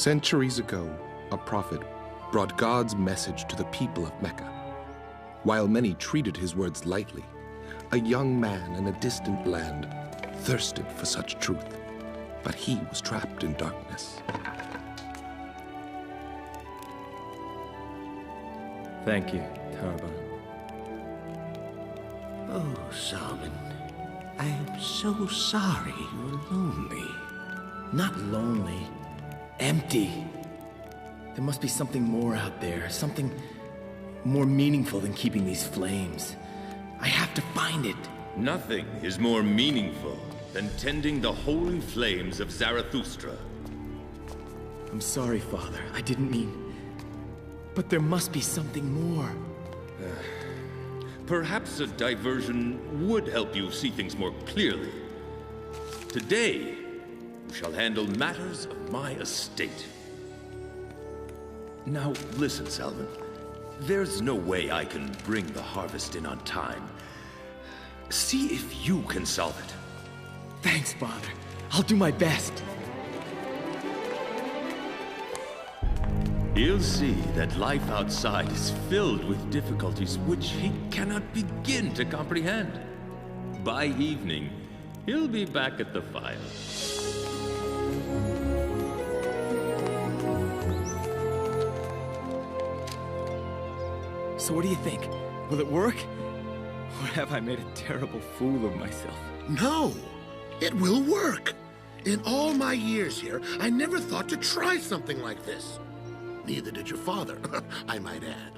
Centuries ago, a prophet brought God's message to the people of Mecca. While many treated his words lightly, a young man in a distant land thirsted for such truth, but he was trapped in darkness. Thank you, Tarban. Oh, Salman, I am so sorry you're lonely. Not lonely. Empty. There must be something more out there, something more meaningful than keeping these flames. I have to find it. Nothing is more meaningful than tending the holy flames of Zarathustra. I'm sorry, Father. I didn't mean... But there must be something more. Perhaps a diversion would help you see things more clearly. Today, you shall handle matters of my estate. Now, listen, Salman. There's no way I can bring the harvest in on time. See if you can solve it. Thanks, Father. I'll do my best. He'll see that life outside is filled with difficulties which he cannot begin to comprehend. By evening, he'll be back at the fire. So what do you think? Will it work? Or have I made a terrible fool of myself? No, it will work. In all my years here, I never thought to try something like this. Neither did your father, I might add.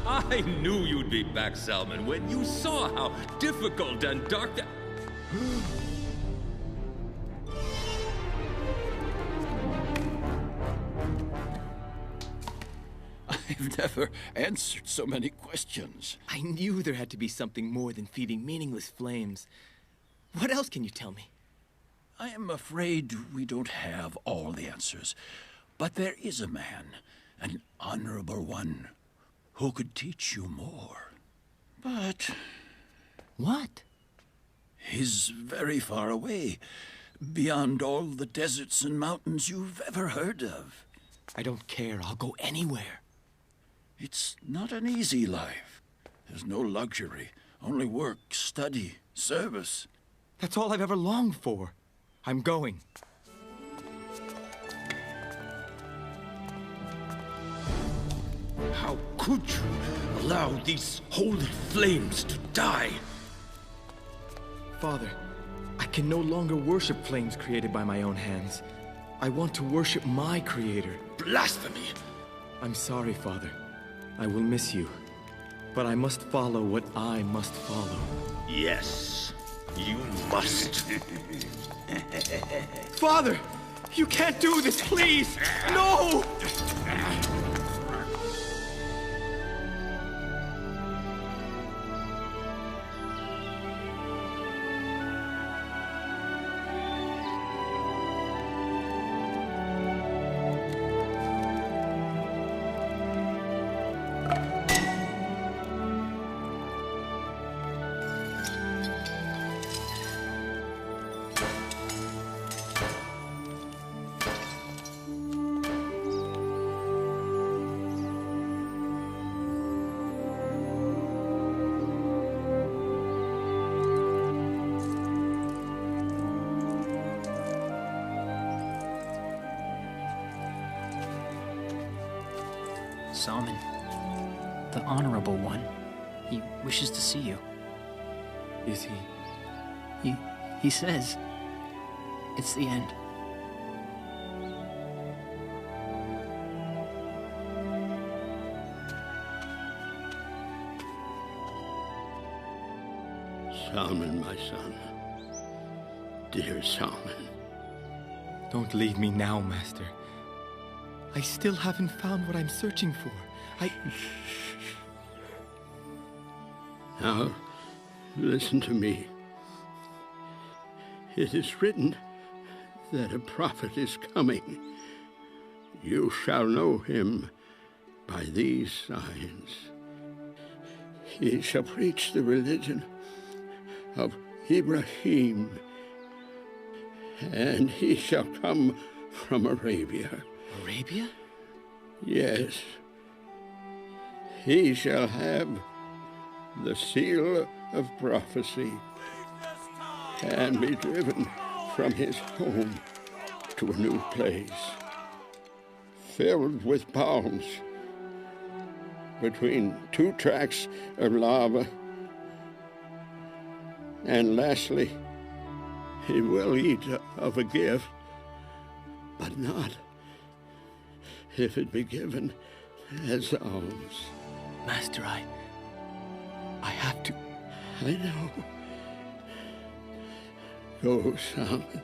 I knew you'd be back, Salman, when you saw how difficult and dark that... I've never answered so many questions. I knew there had to be something more than feeding meaningless flames. What else can you tell me? I am afraid we don't have all the answers. But there is a man, an honorable one, who could teach you more. But... What? He's very far away, beyond all the deserts and mountains you've ever heard of. I don't care. I'll go anywhere. It's not an easy life. There's no luxury, only work, study, service. That's all I've ever longed for. I'm going. How could you allow these holy flames to die? Father, I can no longer worship flames created by my own hands. I want to worship my Creator. Blasphemy! I'm sorry, Father. I will miss you. But I must follow what I must follow. Yes, you must. Father! You can't do this, please! No! Salman, the Honorable One, he wishes to see you. Is he? He says it's the end. Salman, my son. Dear Salman. Don't leave me now, Master. I still haven't found what I'm searching for. Now, listen to me. It is written that a prophet is coming. You shall know him by these signs. He shall preach the religion of Ibrahim, and he shall come from Arabia. Arabia? Yes. He shall have the seal of prophecy and be driven from his home to a new place, filled with palms, between two tracts of lava. And lastly, he will eat of a gift, but not if it be given as alms. Master, I have to. I know. Go, Salman.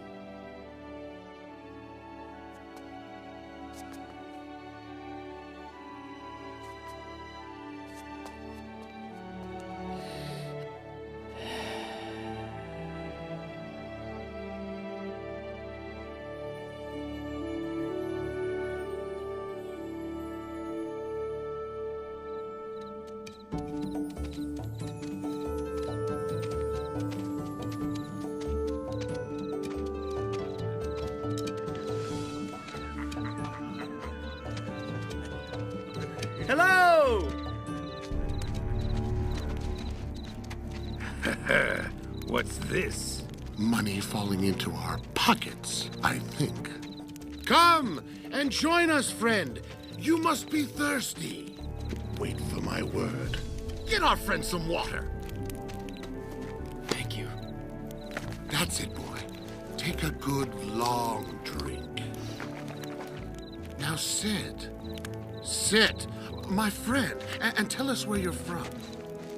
Hello! What's this? Money falling into our pockets, I think. Come and join us, friend. You must be thirsty. Wait for my word. Get our friend some water. Thank you. That's it, boy. Take a good, long drink. Now sit. Sit, my friend, and tell us where you're from.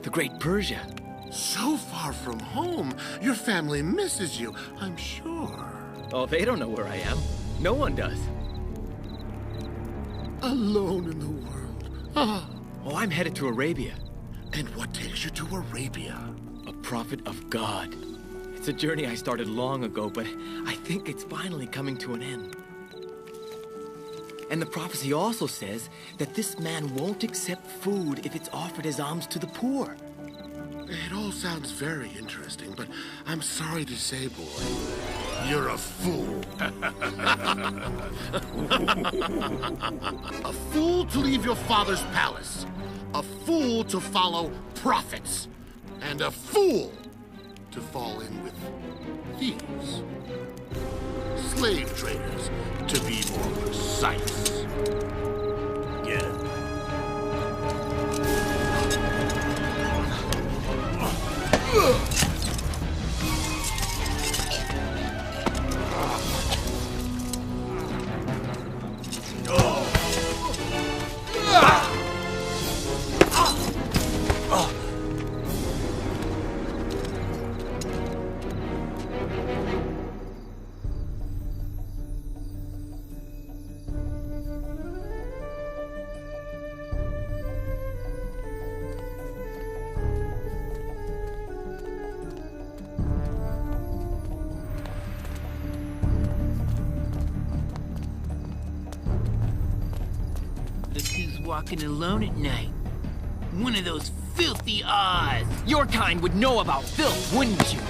The great Persia. So far from home, your family misses you, I'm sure. Oh, they don't know where I am. No one does. Alone in the world. Ah. Oh, I'm headed to Arabia. And what takes you to Arabia? A prophet of God. It's a journey I started long ago, but I think it's finally coming to an end. And the prophecy also says that this man won't accept food if it's offered as alms to the poor. It all sounds very interesting, but I'm sorry to say, boy, you're a fool. A fool to leave your father's palace. A fool to follow prophets. And a fool to fall in with thieves. Slave traders, to be more precise. Get it. Walking alone at night. One of those filthy Oz. Your kind would know about filth, wouldn't you?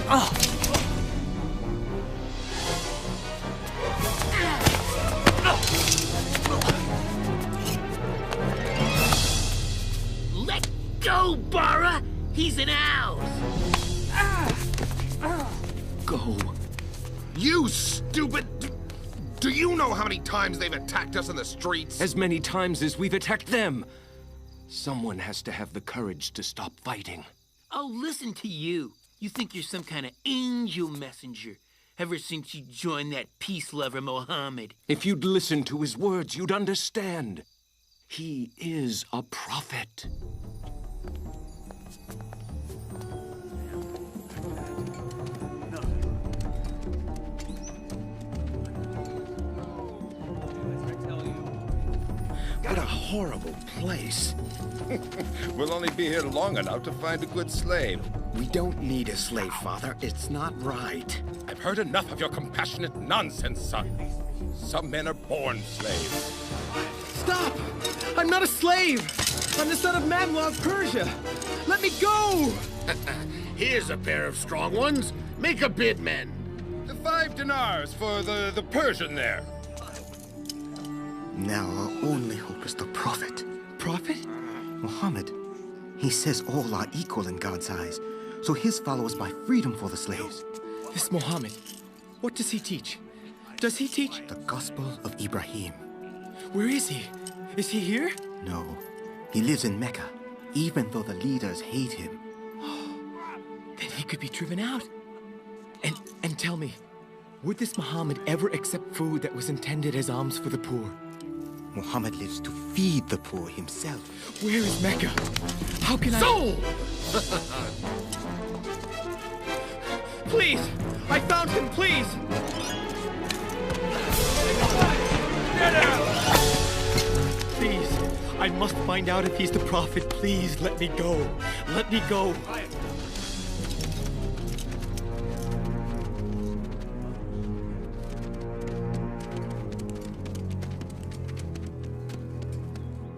Let go, Bara! He's an ours! Go. You stupid... Do you know how many times they've attacked us in the streets? As many times as we've attacked them. Someone has to have the courage to stop fighting. Oh, listen to you. You think you're some kind of angel messenger. Ever since you joined that peace lover, Mohammed. If you'd listen to his words, you'd understand. He is a prophet. What a horrible place. We'll only be here long enough to find a good slave. We don't need a slave, Father. It's not right. I've heard enough of your compassionate nonsense, son. Some men are born slaves. Stop! I'm not a slave! I'm the son of Manuel of Persia! Let me go! Here's a pair of strong ones. Make a bid, men. The 5 dinars for the Persian there. Now our only hope is the Prophet. Prophet? Muhammad. He says all are equal in God's eyes, so his followers buy freedom for the slaves. This Muhammad, what does he teach? Does he teach? The Gospel of Ibrahim. Where is he? Is he here? No. He lives in Mecca, even though the leaders hate him. Then he could be driven out. And tell me, would this Muhammad ever accept food that was intended as alms for the poor? Muhammad lives to feed the poor himself. Where is Mecca? How can Soul! Please! I found him, please! Please, I must find out if he's the Prophet. Please, let me go. Let me go.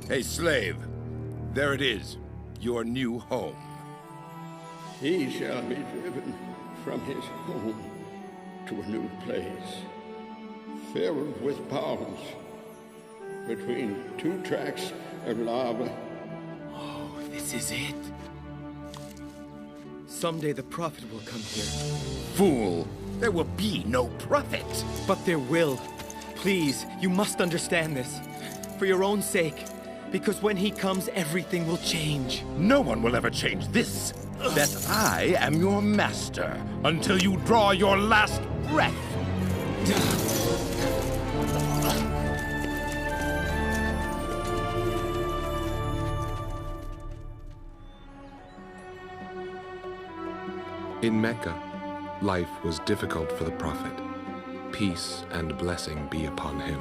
Hey, slave. There it is. Your new home. He shall be driven from his home to a new place, filled with palms, between 2 tracts of lava. Oh, this is it. Someday the Prophet will come here. Fool! There will be no prophet! But there will. Please, you must understand this. For your own sake. Because when he comes, everything will change. No one will ever change this. That I am your master until you draw your last breath. In Mecca, life was difficult for the Prophet. Peace and blessing be upon him.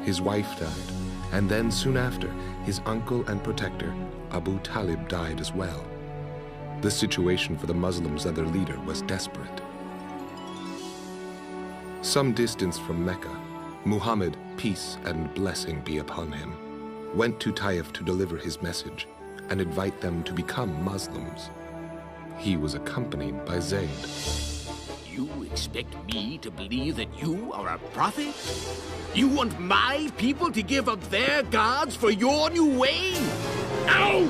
His wife died, and then soon after, his uncle and protector, Abu Talib, died as well. The situation for the Muslims and their leader was desperate. Some distance from Mecca, Muhammad, peace and blessing be upon him, went to Taif to deliver his message and invite them to become Muslims. He was accompanied by Zayd. You expect me to believe that you are a prophet? You want my people to give up their gods for your new way? No!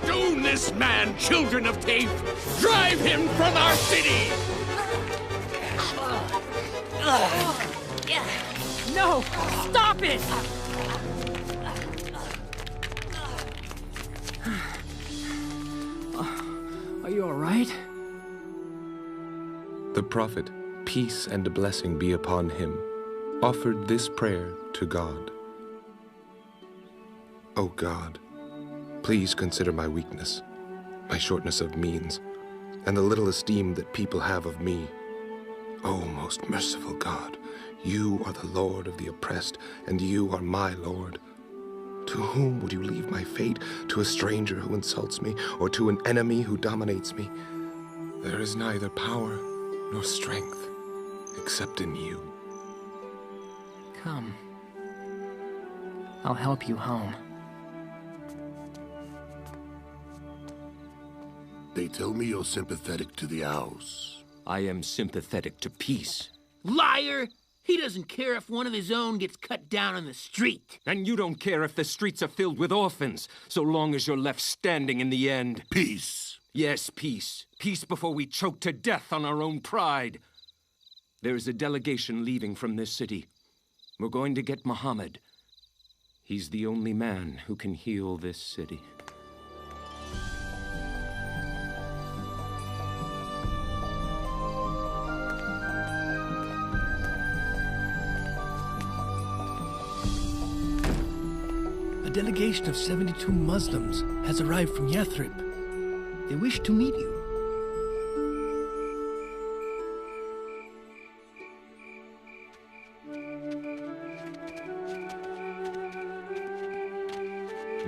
Stone this man, children of Taif! Drive him from our city! No! Stop it! Are you all right? The Prophet, peace and blessing be upon him, offered this prayer to God. O God, please consider my weakness, my shortness of means, and the little esteem that people have of me. O most merciful God, you are the Lord of the oppressed, and you are my Lord. To whom would you leave my fate? To a stranger who insults me, or to an enemy who dominates me? There is neither power nor strength except in you. Come. I'll help you home. They tell me you're sympathetic to the house. I am sympathetic to peace. Liar! He doesn't care if one of his own gets cut down on the street. And you don't care if the streets are filled with orphans, so long as you're left standing in the end. Peace. Yes, peace. Peace before we choke to death on our own pride. There is a delegation leaving from this city. We're going to get Muhammad. He's the only man who can heal this city. A delegation of 72 Muslims has arrived from Yathrib. They wish to meet you.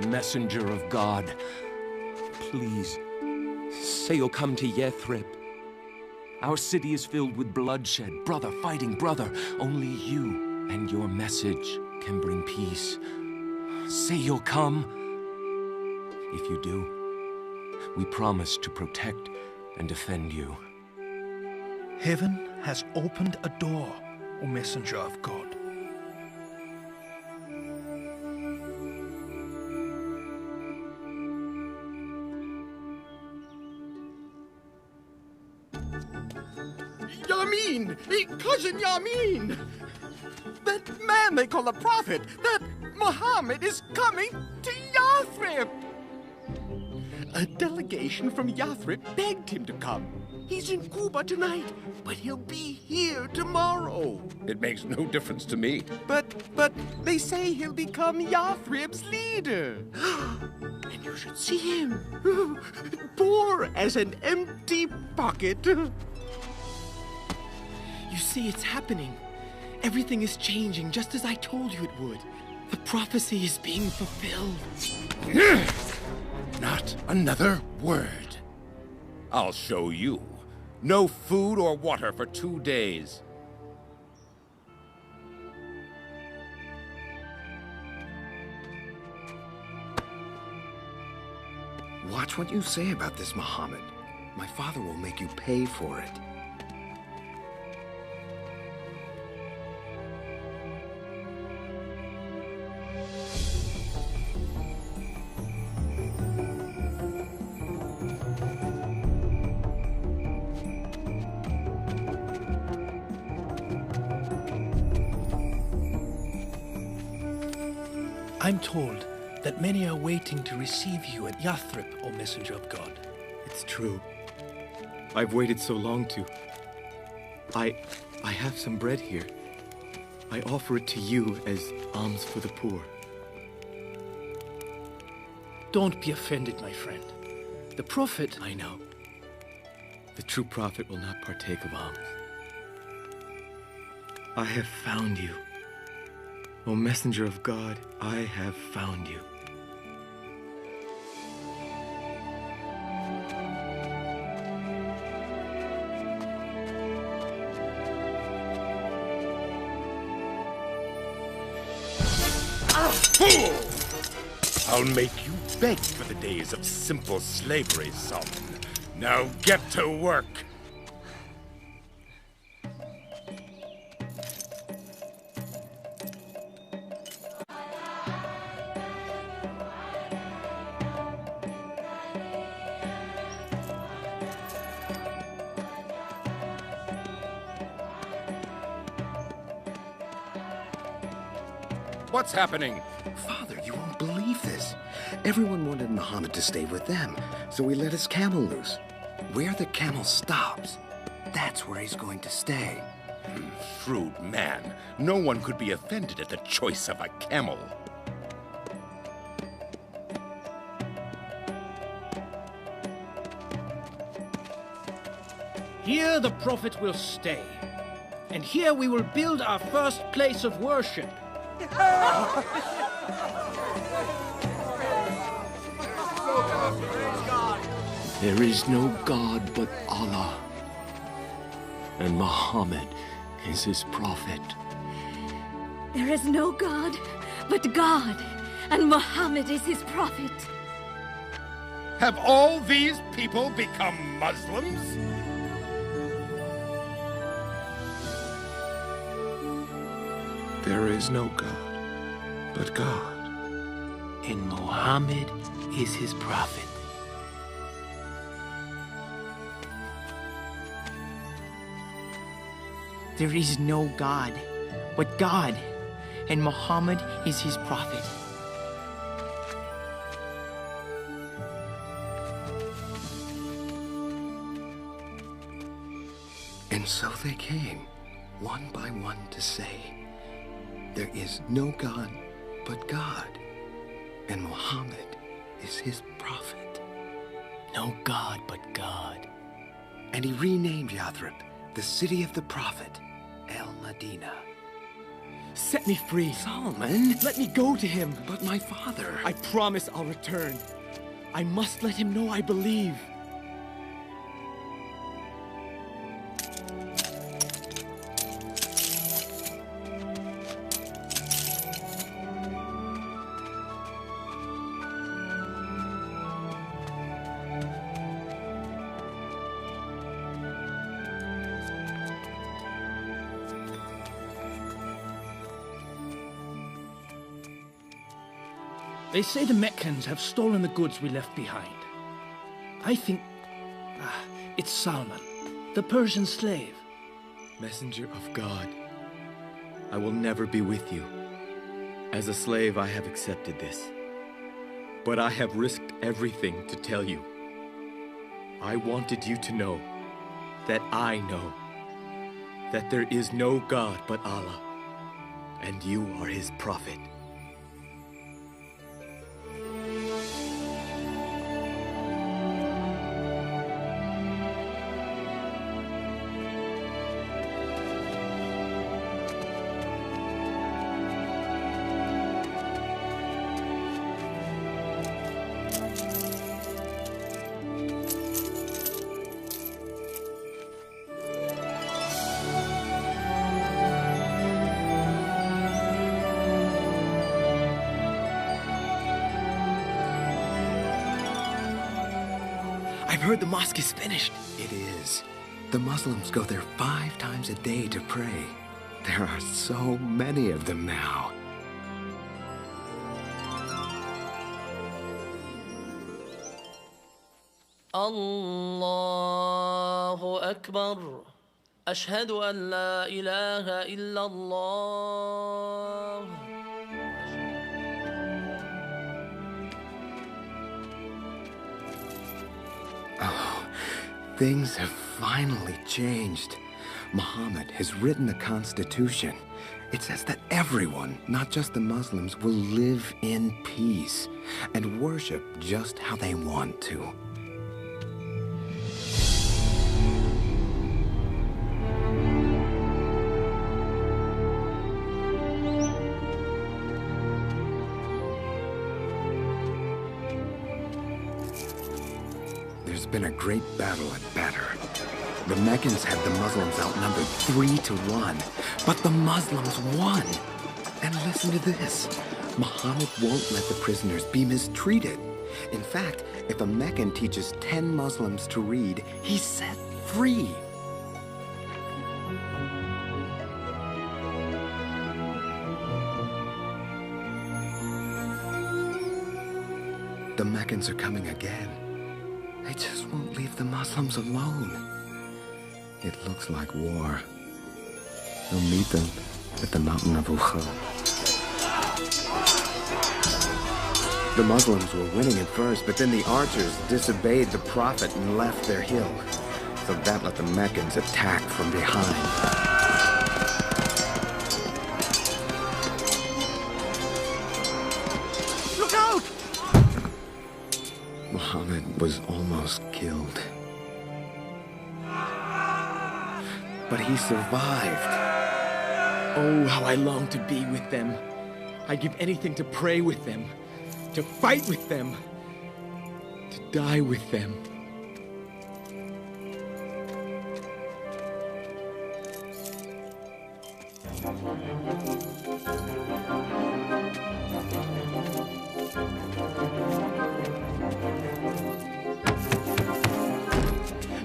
Messenger of God, please, say you'll come to Yathrib. Our city is filled with bloodshed, brother fighting brother. Only you and your message can bring peace. Say you'll come. If you do, we promise to protect and defend you. Heaven has opened a door, O messenger of God. Yamin! Cousin Yamin! That man they call a prophet, that Muhammad is coming to Yathrib! A delegation from Yathrib begged him to come. He's in Cuba tonight, but he'll be here tomorrow. It makes no difference to me. But they say he'll become Yathrib's leader. And you should see him. Poor as an empty pocket. You see, it's happening. Everything is changing just as I told you it would. The prophecy is being fulfilled. Not another word. I'll show you. No food or water for 2 days. Watch what you say about this, Muhammad. My father will make you pay for it. I'm told that many are waiting to receive you at Yathrib, O messenger of God. It's true. I've waited so long to. I have some bread here. I offer it to you as alms for the poor. Don't be offended, my friend. The prophet... I know. The true prophet will not partake of alms. I have found you. O messenger of God, I have found you. Fool! I'll make you beg for the days of simple slavery, Salman. Now get to work. What's happening? Father, you won't believe this. Everyone wanted Muhammad to stay with them, so we let his camel loose. Where the camel stops, that's where he's going to stay. Shrewd man. No one could be offended at the choice of a camel. Here the prophet will stay, and here we will build our first place of worship. There is no God but Allah, and Muhammad is his prophet. There is no God but God, and Muhammad is his prophet. Have all these people become Muslims? There is no God but God. And Muhammad is his prophet. There is no God but God, and Muhammad is his prophet. And so they came, one by one, to say, there is no God but God, and Muhammad is his prophet. No God but God. And he renamed Yathrib, the city of the prophet, El-Madinah. Set me free. Salman! Let me go to him. But my father... I promise I'll return. I must let him know I believe. They say the Meccans have stolen the goods we left behind. I think... it's Salman, the Persian slave. Messenger of God, I will never be with you. As a slave, I have accepted this. But I have risked everything to tell you. I wanted you to know that I know that there is no God but Allah, and you are his prophet. I've heard the mosque is finished. It is. The Muslims go there 5 times a day to pray. There are so many of them now. Allahu Akbar. Ashhadu an la ilaha illallah. Oh, things have finally changed. Muhammad has written a constitution. It says that everyone, not just the Muslims, will live in peace and worship just how they want to. There's been a great battle at Badr. The Meccans had the Muslims outnumbered 3-1, but the Muslims won. And listen to this. Muhammad won't let the prisoners be mistreated. In fact, if a Meccan teaches 10 Muslims to read, he's set free. The Meccans are coming again. They just won't leave the Muslims alone. It looks like war. We'll meet them at the mountain of Uhud. The Muslims were winning at first, but then the archers disobeyed the Prophet and left their hill. So that let the Meccans attack from behind. Look out! Muhammad was almost killed. But he survived. Oh, how I long to be with them. I'd give anything to pray with them, to fight with them, to die with them.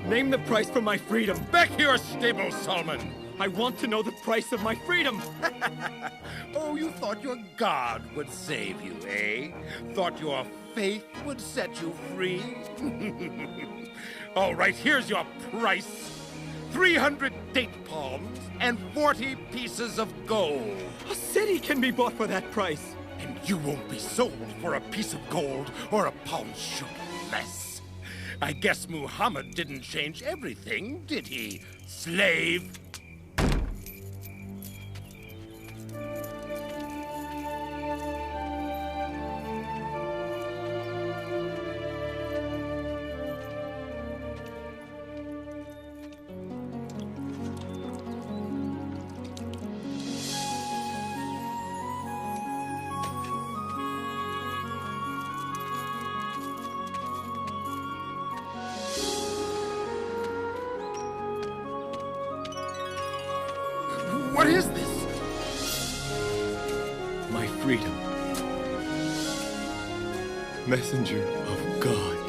Name the price for my freedom. Back your stable, Salman. I want to know the price of my freedom. Oh, you thought your God would save you, eh? Thought your faith would set you free? All right, here's your price. 300 date palms and 40 pieces of gold. A city can be bought for that price. And you won't be sold for a piece of gold or a pound shoot less. I guess Muhammad didn't change everything, did he, slave? What is this? My freedom. Messenger of God.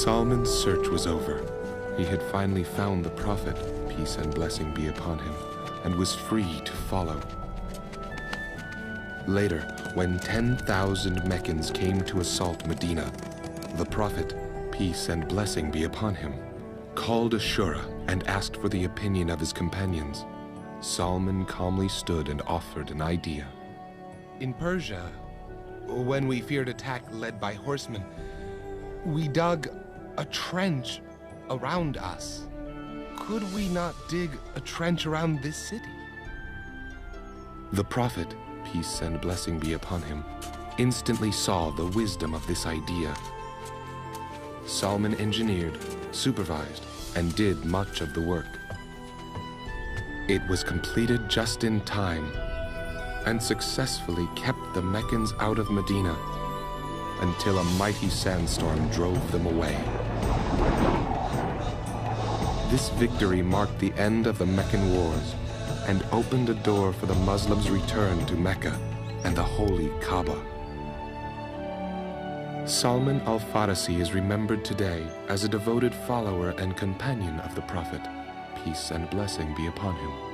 Salman's search was over. He had finally found the Prophet, peace and blessing be upon him, and was free to follow. Later, when 10,000 Meccans came to assault Medina, the Prophet, peace and blessing be upon him, called a shura and asked for the opinion of his companions. Salman calmly stood and offered an idea. In Persia, when we feared attack led by horsemen, we dug a trench around us. Could we not dig a trench around this city? The Prophet, peace and blessing be upon him, instantly saw the wisdom of this idea. Salman engineered, supervised, and did much of the work. It was completed just in time, and successfully kept the Meccans out of Medina until a mighty sandstorm drove them away. This victory marked the end of the Meccan Wars and opened a door for the Muslims' return to Mecca and the holy Kaaba. Salman Al-Farsi is remembered today as a devoted follower and companion of the Prophet, peace and blessing be upon him.